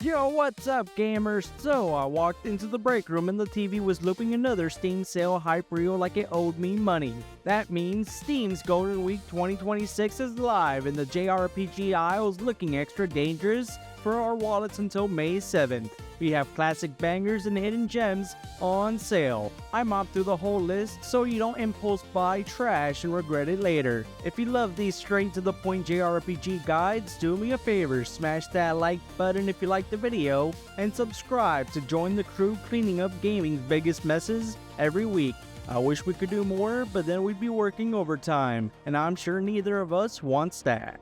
Yo, what's up gamers? So I walked into the break room and the TV was looping another Steam sale hype reel like it owed me money. That means Steam's Golden Week 2026 is live and the JRPG aisle's looking extra dangerous for our wallets until May 7th. We have classic bangers and hidden gems on sale. I mopped through the whole list so you don't impulse buy trash and regret it later. If you love these straight to the point JRPG guides, do me a favor, smash that like button if you like the video, and subscribe to join the crew cleaning up gaming's biggest messes every week. I wish we could do more, but then we'd be working overtime, and I'm sure neither of us wants that.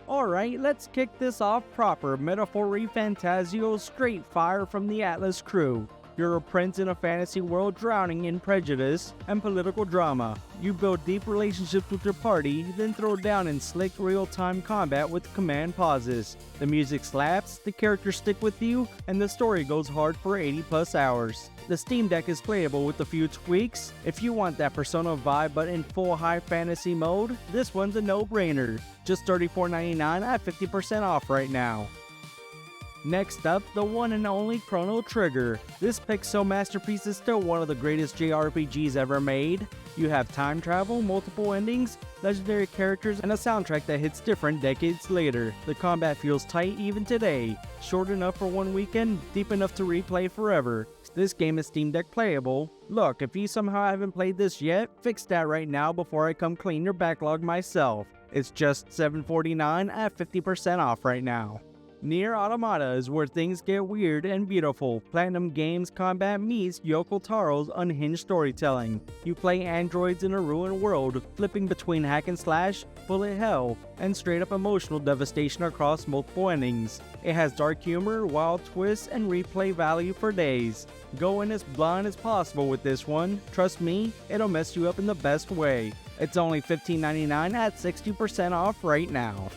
Alright, let's kick this off proper. Metaphor ReFantazio, straight fire from the Atlas crew. You're a prince in a fantasy world drowning in prejudice and political drama. You build deep relationships with your party, then throw down in slick real-time combat with command pauses. The music slaps, the characters stick with you, and the story goes hard for 80+ hours. The Steam Deck is playable with a few tweaks. If you want that Persona vibe but in full high fantasy mode, this one's a no-brainer. Just $34.99 at 50% off right now. Next up, the one and only Chrono Trigger. This Pixel masterpiece is still one of the greatest JRPGs ever made. You have time travel, multiple endings, legendary characters, and a soundtrack that hits different decades later. The combat feels tight even today. Short enough for one weekend, deep enough to replay forever. This game is Steam Deck playable. Look, if you somehow haven't played this yet, fix that right now before I come clean your backlog myself. It's just $7.49 at 50% off right now. NieR Automata is where things get weird and beautiful. Platinum Games combat meets Yoko Taro's unhinged storytelling. You play androids in a ruined world, flipping between hack and slash, bullet hell, and straight up emotional devastation across multiple endings. It has dark humor, wild twists, and replay value for days. Go in as blind as possible with this one. Trust me, it'll mess you up in the best way. It's only $15.99 at 60% off right now.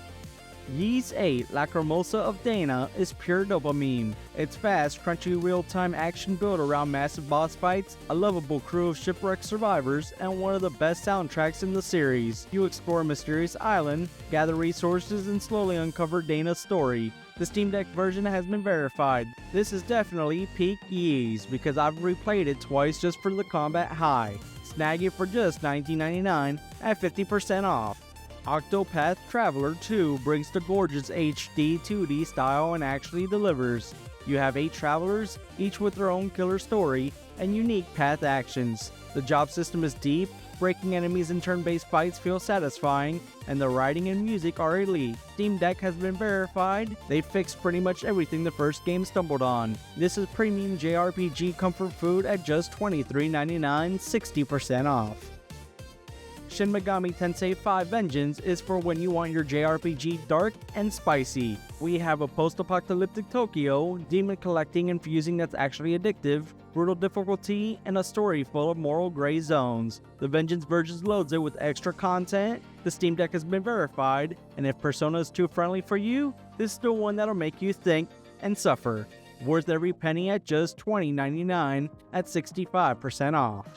VIII, Lacrimosa of Dana is pure dopamine. It's fast, crunchy real-time action built around massive boss fights, a lovable crew of shipwrecked survivors, and one of the best soundtracks in the series. You explore a mysterious island, gather resources, and slowly uncover Dana's story. The Steam Deck version has been verified. This is definitely peak Yeez because I've replayed it twice just for the combat high. Snag it for just $19.99 at 50% off. Octopath Traveler II brings the gorgeous HD 2D style and actually delivers. You have 8 travelers, each with their own killer story and unique path actions. The job system is deep, breaking enemies in turn-based fights feel satisfying, and the writing and music are elite. Steam Deck has been verified. They fixed pretty much everything the first game stumbled on. This is premium JRPG comfort food at just $23.99, 60% off. Shin Megami Tensei 5 Vengeance is for when you want your JRPG dark and spicy. We have a post-apocalyptic Tokyo, demon collecting and fusing that's actually addictive, brutal difficulty, and a story full of moral gray zones. The Vengeance version loads it with extra content, the Steam Deck has been verified, and if Persona is too friendly for you, this is the one that'll make you think and suffer. Worth every penny at just $20.99 at 65% off.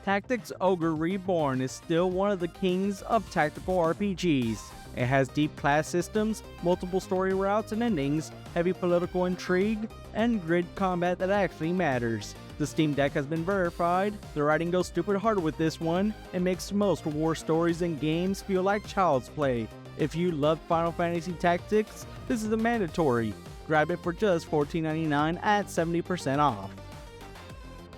Tactics Ogre Reborn is still one of the kings of tactical RPGs. It has deep class systems, multiple story routes and endings, heavy political intrigue, and grid combat that actually matters. The Steam Deck has been verified. The writing goes stupid hard with this one and makes most war stories and games feel like child's play. If you love Final Fantasy Tactics, this is a mandatory. Grab it for just $14.99 at 70% off.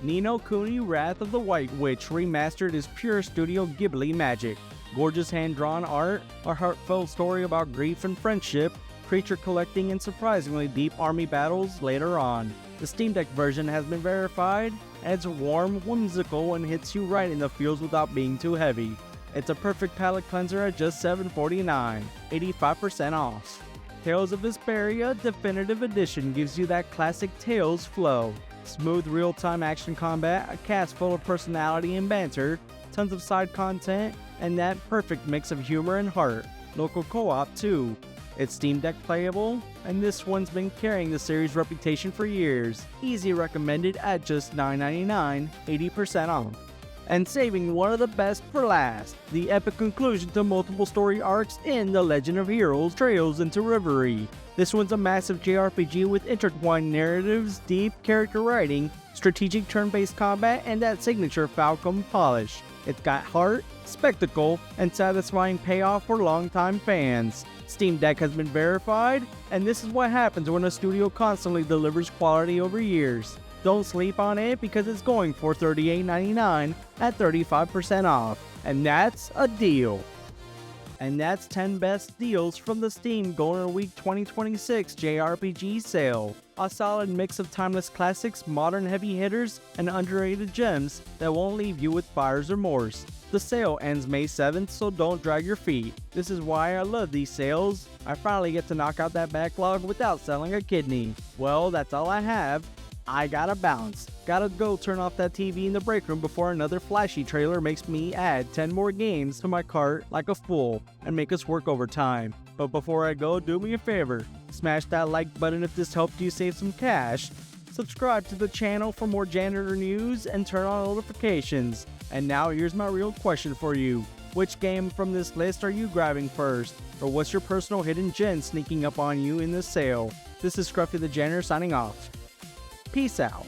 Ni no Kuni Wrath of the White Witch Remastered is pure Studio Ghibli magic. Gorgeous hand-drawn art, a heartfelt story about grief and friendship, creature collecting, and surprisingly deep army battles later on. The Steam Deck version has been verified, and it's warm, whimsical, and hits you right in the feels without being too heavy. It's a perfect palate cleanser at just $7.49, 85% off. Tales of Vesperia Definitive Edition gives you that classic Tales flow. Smooth real-time action combat, a cast full of personality and banter, tons of side content, and that perfect mix of humor and heart. Local co-op too. It's Steam Deck playable, and this one's been carrying the series' reputation for years. Easy recommended at just $9.99, 80% off. And saving one of the best for last, the epic conclusion to multiple story arcs in The Legend of Heroes Trails into Reverie. This one's a massive JRPG with intertwined narratives, deep character writing, strategic turn-based combat, and that signature Falcom polish. It's got heart, spectacle, and satisfying payoff for longtime fans. Steam Deck has been verified, and this is what happens when a studio constantly delivers quality over years. Don't sleep on it because it's going for $38.99 at 35% off, and that's a deal. And that's 10 best deals from the Steam Golden Week 2026 JRPG sale. A solid mix of timeless classics, modern heavy hitters, and underrated gems that won't leave you with buyer's remorse. The sale ends May 7th, so don't drag your feet. This is why I love these sales. I finally get to knock out that backlog without selling a kidney. Well, that's all I have. I gotta bounce. Gotta go turn off that TV in the break room before another flashy trailer makes me add 10 more games to my cart like a fool and make us work overtime. But before I go, do me a favor. Smash that like button if this helped you save some cash. Subscribe to the channel for more janitor news and turn on notifications. And now here's my real question for you. Which game from this list are you grabbing first? Or what's your personal hidden gem sneaking up on you in this sale? This is Scruffy the Janitor signing off. Peace out.